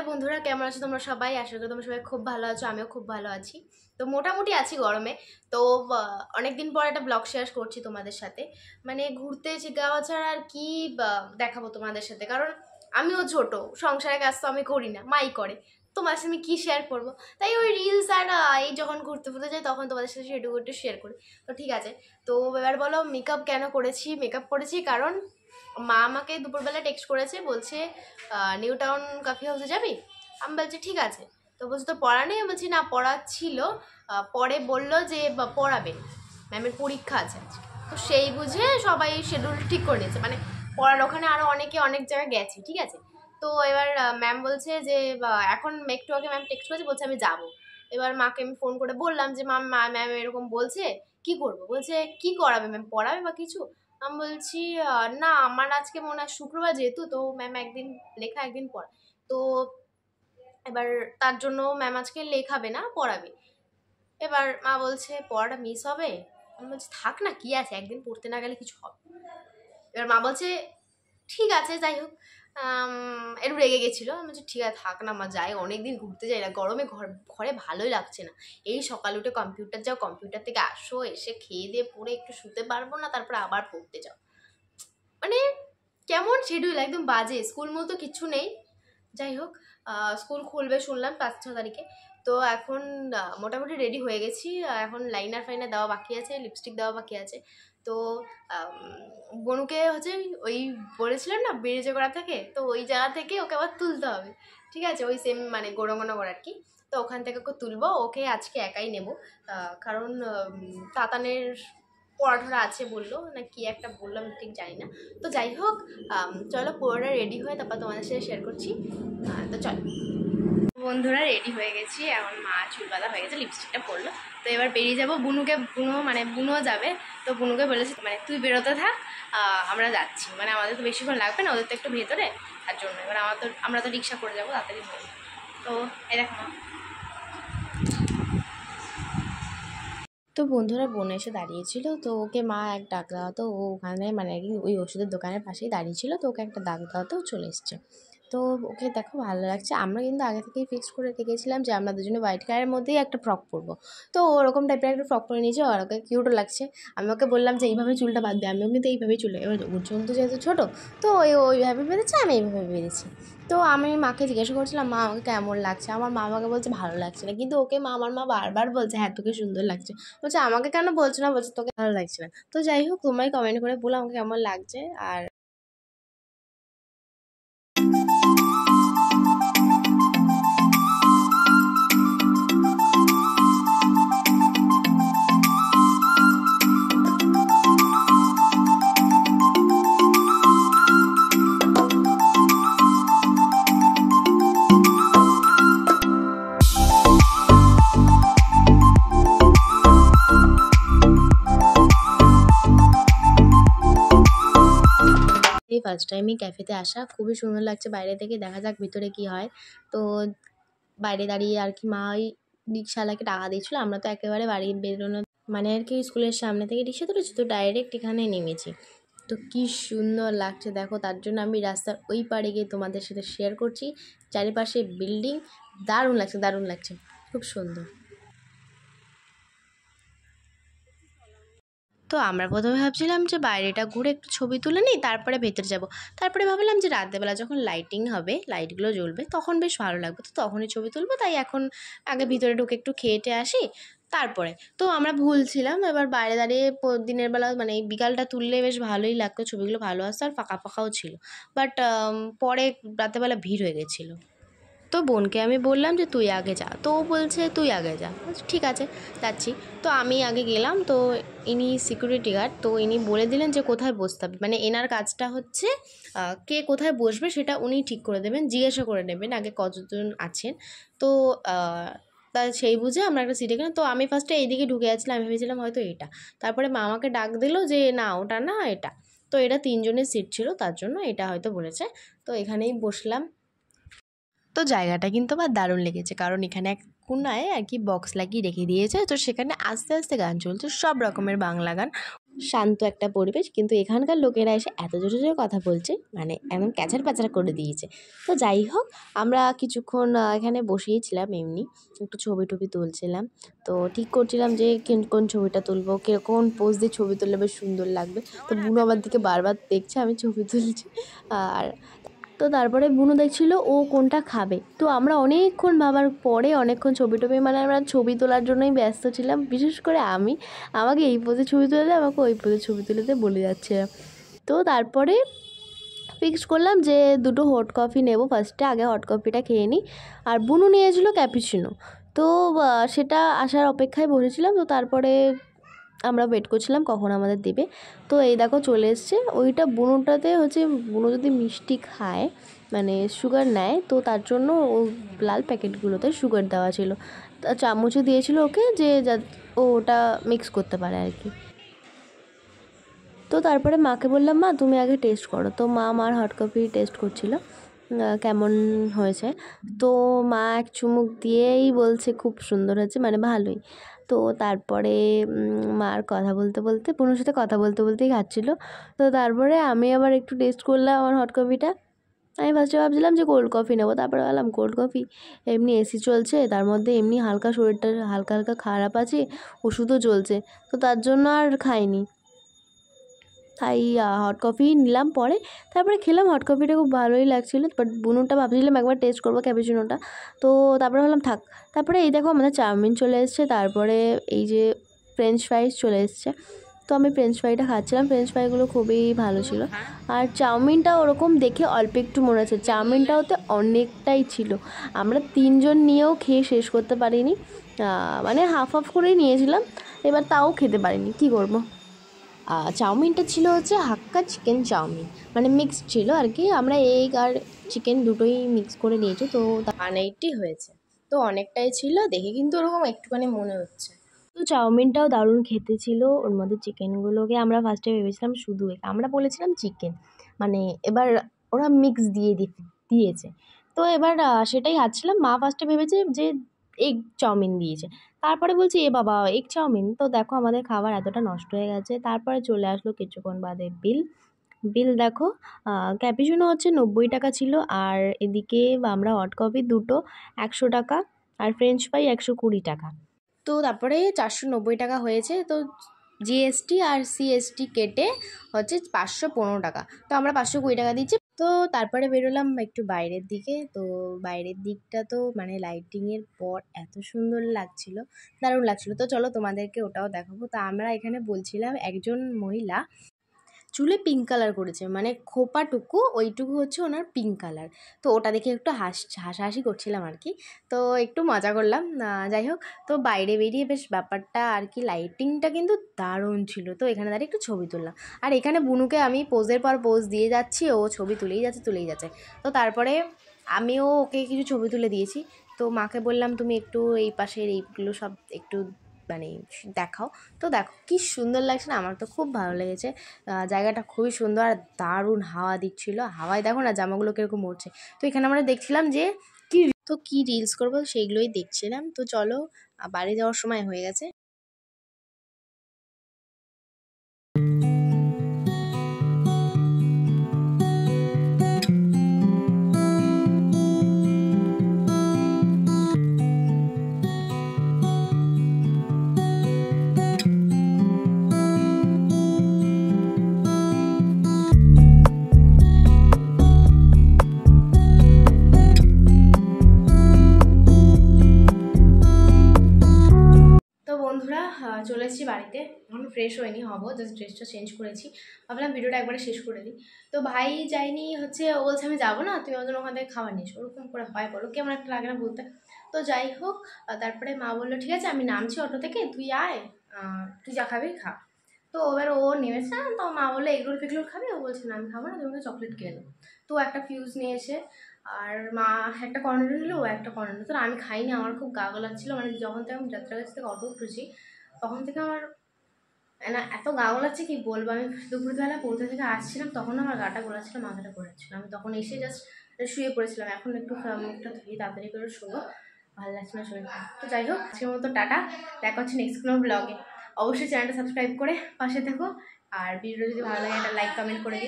High বন্ধুরা, কেমন আছো তোমরা সবাই? আশা করি তোমরা সবাই খুব ভালো আছো, আমিও খুব ভালো আছি। তো মোটামুটি আছি গরমে। তো অনেকদিন পর একটা ব্লগ শেয়ার করছি তোমাদের সাথে। মানে ঘুরতে যাওয়া ছাড়া আর কি দেখাবো তোমাদের সাথে, কারণ আমিও ছোট, সংসারের কাজ তো আমি করি না, মাই করে। তোমার সাথে আমি কি শেয়ার করবো? তাই ওই রিলস আর এই যখন ঘুরতে ফুরতে যাই তখন তোমাদের সাথে সেটুকু একটু শেয়ার করি। তো ঠিক আছে, তো এবার বলো মেকআপ কেন করেছি? মেকআপ করেছি কারণ মা আমাকে দুপুরবেলা টেক্সট করেছে, বলছে নিউ টাউন কফি হাউসে যাবি? আমি বলছি ঠিক আছে। তো বলছি তো পড়া নেই? আমি বলছি না, পড়া ছিল, পরে বললো যে পড়াবে, ম্যামের পরীক্ষা আছে আজকে। তো সেই বুঝে সবাই শিডিউল ঠিক করে নিয়েছে, মানে পড়ার ওখানে আরও অনেকে অনেক জায়গায় গেছে, ঠিক আছে। তো এবার ম্যাম বলছে যে এখন একটু আগে ম্যাম টেক্সট করেছে, বলছে আমি যাবো। এবার মাকে আমি ফোন করে বললাম যে ম্যাম এরকম বলছে, কি করবো? বলছে কি করাবে ম্যাম, পড়াবে বা কিছু? আমি বলছি না, আমার আজকে মনে হয় শুক্রবার যেহেতু, তো ম্যাম একদিন লেখা একদিন পড়া, তো এবার তার জন্য ম্যাম আজকে লেখাবে না, পড়াবে। এবার মা বলছে পড়াটা মিস হবে। আমি বলছি থাক না, কি আছে, একদিন পড়তে না গেলে কিছু হবে। এবার মা বলছে ঠিক আছে, যাই হোক। একটু রেগে গেছিলো। আমি বলছি ঠিক আছে থাক না মা, যাই, অনেকদিন ঘুরতে যাই না, গরমে ঘরে ভালোই লাগছে না। এই সকালে উঠে কম্পিউটার যাও, কম্পিউটার থেকে আসো, এসে খেয়ে দিয়ে পড়ে একটু শুতে পারবো না, তারপরে আবার পড়তে যাও, মানে কেমন শিডিউল, একদম বাজে। স্কুল মতো কিছু নেই। যাই হোক, স্কুল খুলবে শুনলাম 5-6 তারিখে। তো এখন মোটামুটি রেডি হয়ে গেছি। এখন লাইনার ফাইনার দেওয়া বাকি আছে, লিপস্টিক দেওয়া বাকি আছে। তো বনুকে হচ্ছে ওই বলেছিলাম না ব্রিজে করা থেকে, তো ওই জায়গা থেকে ওকে আবার তুলতে হবে, ঠিক আছে, ওই সেম মানে গোড়াঙ্গনগর আর কি। তো ওখান থেকে ওকে তুলবো, ওকে আজকে একাই নেব, কারণ তাতানের পড়াঠরা আছে বললো, না কি একটা বললাম ঠিক জানি না। তো যাই হোক, চলো পুরোটা রেডি হয়ে তারপর তোমাদের সাথে শেয়ার করছি। তো চলো বন্ধুরা, রেডি হয়ে গেছি। এখন মা চুল বাঁধা হয়ে গেছে, লিপস্টিকটা পরলো। তো এবার বেরিয়ে যাবো। বুনুও যাবে। তো বুনুকে বলেছি মানে তুই বেরোতে থাক, আমরা যাচ্ছি, মানে আমাদের তো বেশিক্ষণ লাগবে না, ওদের তো একটু ভেতরে, তার জন্য এবার আমরা তো রিক্সা করে যাবো, তাড়াতাড়ি হয়ে যাবে। তো এই দেখো মা। তো বন্ধুরা, বোন এসে দাঁড়িয়েছিল, তো ওকে মা এক ডাক দেওয়া, তো ও ওখানে মানে আর কি ওই ওষুধের দোকানের পাশেই দাঁড়িয়েছিল, তো ওকে একটা ডাক দেওয়া, তো চলে এসছে। তো ওকে দেখো ভালো লাগছে। আমরা কিন্তু আগে থেকেই ফিক্স করে রেখেছিলাম যে আমরা দুজনে হোয়াইট কালারের মধ্যেই একটা ফ্রক পরবো। তো ওরকম টাইপের একটা ফ্রক পরে নিয়েছে, আর ওকে কিউটও লাগছে। আমি ওকে বললাম যে এইভাবে চুলটা বাঁধবে, আমিও কিন্তু এইভাবেই চুল, এবার ওর চুল তো যেহেতু ছোটো, তো ওইভাবে বেঁধেছে, আমি এইভাবে বেঁধেছি। তো আমি মাকে জিজ্ঞাসা করছিলাম মা আমাকে কেমন লাগছে, আমার মা আমাকে বলছে ভালো লাগছে না, কিন্তু ওকে আমার মা বারবার বলছে হ্যাঁ তোকে সুন্দর লাগছে। বলছে আমাকে কেন বলছো না, বলছে তোকে ভালো লাগছে না। তো যাই হোক, তোমরাই কমেন্ট করে বলো আমাকে কেমন লাগছে। আর এই ফার্স্ট টাইমই ক্যাফেতে আসা, খুবই সুন্দর লাগছে বাইরে থেকে, দেখা যাক ভিতরে কি হয়। তো বাইরে দাঁড়িয়ে আর কি মা ওই রিক্সাওয়ালাকে টাকা দিয়েছিলো, আমরা তো একেবারে বাড়ি বেরোনো মানে আর কি স্কুলের সামনে থেকে রিক্সা ধরেছি, তো ডাইরেক্ট এখানে নেমেছি। তো কি সুন্দর লাগছে দেখো, তার জন্য আমি রাস্তার ওই পাড়ে গিয়ে তোমাদের সাথে শেয়ার করছি। চারিপাশে বিল্ডিং, দারুণ লাগছে, দারুণ লাগছে, খুব সুন্দর। তো আমরা প্রথমে ভাবছিলাম যে বাইরেটা ঘুরে একটু ছবি তুলে নিই, তারপরে ভেতরে যাব। তারপরে ভাবলাম যে রাত্রেবেলা যখন লাইটিং হবে, লাইটগুলো জ্বলবে, তখন বেশ ভালো লাগবে, তো তখনই ছবি তুলবো। তাই এখন আগে ভিতরে ঢুকে একটু খেয়ে আসি, তারপরে। তো আমরা ভুলছিলাম, এবার বাইরে দাঁড়িয়ে দিনের বেলা মানে এই বিকালটা তুললে বেশ ভালোই লাগতো, ছবিগুলো ভালো আসতো, আর ফাঁকা ফাঁকাও ছিল। বাট পরে রাত্রেবেলা ভিড় হয়ে গেছিলো। তো বোনকে আমি বললাম যে তুই আগে যা, তো ও বলছে তুই আগে যা, ঠিক আছে যাচ্ছি। তো আমি আগে গেলাম, তো ইনি সিকিউরিটি গার্ড, তো ইনি বলে দিলেন যে কোথায় বসতে হবে, মানে এনার কাজটা হচ্ছে কে কোথায় বসবে সেটা উনি ঠিক করে দেবেন, জিজ্ঞাসা করে নেবেন আগে কতজন আছেন। তো তা সেই বুঝে আমরা একটা সিটে গেলাম। তো আমি ফার্স্টে এইদিকে ঢুকে যাচ্ছিলাম, আমি ভেবেছিলাম হয়তো এটা, তারপরে মা আমাকে ডাক দিল যে না ওটা না এটা। তো এটা 3 জনের সিট ছিল, তার জন্য এটা হয়তো বলেছে। তো এখানেই বসলাম। তো জায়গাটা কিন্তু আমার দারুণ লেগেছে, কারণ এখানে এক কোনায় আর কি বক্স লাগিয়ে রেখে দিয়েছে, তো সেখানে আস্তে আস্তে গান চলছে, সব রকমের বাংলা গান, শান্ত একটা পরিবেশ, কিন্তু এখানকার লোকেরা এসে এত জোরে জোরে কথা বলছে, মানে একদম ক্যাচার প্যাচার করে দিয়েছে। তো যাই হোক, আমরা কিছুক্ষণ এখানে বসেই ছিলাম, এমনি একটু ছবি টবি তুলছিলাম। তো ঠিক করছিলাম যে কোন ছবিটা তুলবো, কোন পোজ দিয়ে ছবি তুললে বেশ সুন্দর লাগবে। তো বুনু আমার দিকে বারবার দেখছে আমি ছবি তুলছি। আর তো তারপরে বুনু দেখছিল ও কোনটা খাবে। তো আমরা অনেকক্ষণ ভাবার পরে অনেকক্ষণ ছবি টবি, মানে আমরা ছবি তোলার জন্যই ব্যস্ত ছিলাম, বিশেষ করে আমি। আমাকে এই পোজে ছবি তুলে দে, আমাকে ওই পোজে ছবি তুলে দে বলে যাচ্ছে। তো তারপরে ফিক্সড করলাম যে দুটো হট কফি নেব ফার্স্টে, আগে হট কফিটা খেয়ে নিই। আর বুনু নিয়েছিল ক্যাপুচিনো। তো সেটা আসার অপেক্ষায় বসেছিলাম। তো তারপরে আমরা ওয়েট করছিলাম কখন আমাদের দেবে। তো এই দেখো চলে এসছে। ওইটা বুনুটাতে হচ্ছে, বুনু যদি মিষ্টি খায় মানে সুগার নেয়, তো তার জন্য ও লাল প্যাকেটগুলোতে সুগার দেওয়া ছিল। তা চামচও দিয়েছিল ওকে, যে ও ওটা মিক্স করতে পারে আর কি। তো তারপরে মাকে বললাম, মা তুমি আগে টেস্ট করো। তো মা আমার হট কফি টেস্ট করছিল কেমন হয়েছে। তো মা এক চুমুক দিয়েই বলছে খুব সুন্দর হয়েছে, মানে ভালোই। তো তারপরে মার কথা বলতে বলতে, বোনের সাথে কথা বলতে বলতেই খাচ্ছিল। তো তারপরে আমি আবার একটু টেস্ট করলাম আমার হট কফিটা। আমি ফার্স্টে ভাবছিলাম যে কোল্ড কফি নেবো, তারপরে ভাবলাম কোল্ড কফি, এমনি এসি চলছে, তার মধ্যে এমনি হালকা শরীরটা হালকা হালকা খারাপ আছে, ওষুধও চলছে, তো তার জন্য আর খাইনি। তাই হট কফি নিলাম পরে। তারপরে খেলাম, হট কফিটা খুব ভালোই লাগছিলো। বাট বুনুটা ভাবছিলাম একবার টেস্ট করবো ক্যাপুচিনোটা। তো তারপরে ভাবলাম থাক। তারপরে এই দেখো আমাদের চাউমিন চলে এসছে, তারপরে এই যে ফ্রেঞ্চ ফ্রাইস চলে এসছে। তো আমি ফ্রেঞ্চ ফ্রাইটা খাচ্ছিলাম, ফ্রেঞ্চ ফ্রাইগুলো খুবই ভালো ছিল। আর চাউমিনটা ওরকম দেখে অল্প একটু মনে হচ্ছে, চাউমিনটা ওতে অনেকটাই ছিল। আমরা তিনজন নিয়েও খেয়ে শেষ করতে পারিনি, মানে হাফ হাফ করেই নিয়েছিলাম। এবার তাও খেতে পারিনি, কী করবো। চাউমিনটা ছিল হচ্ছে হাক্কা চিকেন চাউমিন, মানে মিক্সড ছিল আর কি। আমরা এগ আর চিকেন দুটোই মিক্স করে নিয়েছি। তো 180 হয়েছে, তো অনেকটাই ছিল দেখে, কিন্তু ওরকম একটুখানি মনে হচ্ছে। তো চাউমিনটাও দারুণ খেতে ছিল। ওর মধ্যে চিকেনগুলোকে আমরা ফার্স্টে ভেবেছিলাম শুধু এগ, আমরা বলেছিলাম চিকেন, মানে এবার ওরা মিক্স দিয়েছে। তো এবার সেটাই খাচ্ছিলাম। মা ফার্স্টে ভেবেছে যে এগ চাউমিন দিয়েছে, তারপরে বলছি এ বাবা এগ চাউমিন। তো দেখো আমাদের খাবার এতটা নষ্ট হয়ে গেছে। তারপরে চলে আসলো কিছুক্ষণ বাদে বিল। বিল দেখো, ক্যাপুচিনো হচ্ছে 90 টাকা ছিল, আর এদিকে আমরা হট কফি দুটো 100 টাকা, আর ফ্রেঞ্চ ফ্রাই 120 টাকা। তো তারপরে 490 টাকা হয়েছে। তো জিএসটি আর সিএসটি কেটে হচ্ছে 515 টাকা। তো আমরা 520 টাকা দিচ্ছি। তো তারপরে বেরোলাম একটু বাইরের দিকে। তো বাইরের দিকটা তো মানে লাইটিংয়ের পর এত সুন্দর লাগছিল, দারুণ লাগছিল। তো চলো তোমাদেরকে ওটাও দেখাবো। তো আমরা এখানে বলছিলাম, একজন মহিলা চুলে পিঙ্ক কালার করেছে, মানে খোপাটুকু ওইটুকু হচ্ছে ওনার পিঙ্ক কালার। তো ওটা দেখে একটু হাসাহাসি করছিলাম আর কি। তো একটু মজা করলাম। যাই হোক, তো বাইরে বেরিয়ে বেশ ব্যাপারটা আর কি, লাইটিংটা কিন্তু দারুণ ছিল। তো এখানে দাঁড়িয়ে একটু ছবি তুললাম। আর এখানে বুনুকে আমি পোজের পর পোজ দিয়ে যাচ্ছি, ও ছবি তুলেই যাচ্ছে। তো তারপরে আমিও ওকে কিছু ছবি তুলে দিয়েছি। তো মাকে বললাম তুমি একটু এই পাশের এইগুলো সব একটু মানে দেখাও। তো দেখো কি সুন্দর লাগছে না, আমার তো খুব ভালো লেগেছে। জায়গাটা খুবই সুন্দর আর দারুণ হাওয়া দিচ্ছিল। হাওয়ায় দেখো না জামাগুলো কীরকম উঠছে। তো এখানে আমরা দেখছিলাম যে কি রিলস করবো, সেইগুলোই দেখছিলাম। তো চলো, বাড়ি যাওয়ার সময় হয়ে গেছে। তো বন্ধুরা, চলে এসেছি বাড়িতে। এখন ফ্রেশ হয়নি, হবো, জাস্ট ড্রেসটা চেঞ্জ করেছি। ভাবলাম ভিডিওটা একবারে শেষ করে দিই। তো ভাই যায়নি হচ্ছে, ও বলছে আমি যাবো না, তুমি ওদের ওখান থেকে খাবার নিস। ওরকম করে হয় বলো, কেমন একটা লাগে না বলতে। তো যাই হোক, তারপরে মা বললো ঠিক আছে আমি নামছি অটো থেকে, তুই আয়, তুই যা খাবি খা। তো এবার ও নেমেছে। তো মা বললো এগরোল ফেগরোল খাবি, ও বলছে না আমি খাবো না, তুমি চকলেট কিনে দাও। তো একটা ফিউজ নিয়ে এসে, আর মা একটা কর্নার নিল, ও একটা কর্নার নিল। তো আমি খাইনি, আমার খুব গা গোলাচ্ছিলো। মানে যখন থেকে আমি যাত্রা কাছ থেকে অটো উঠেছি তখন থেকে আমার না এত গা গোলাচ্ছে কি বলবো। আমি দুপুরবেলা পড়তে থেকে আসছিলাম, তখন আমার গাটা গোলাচ্ছিল, মাথাটা গোলাচ্ছিল। আমি তখন এসে জাস্ট শুয়ে পড়েছিলাম। এখন একটু মুখটা ধুয়ে তাড়াতাড়ি করে শোবো, ভালো লাগছে না শরীরটা। তো যাই হোক, আজকের মতো টাটা, দেখা হচ্ছে নেক্সট কোনো ব্লগে। অবশ্যই চ্যানেলটা সাবস্ক্রাইব করে পাশে থেকো। আর ভিডিওটা যদি ভালো লাগে একটা লাইক কমেন্ট করে দিও।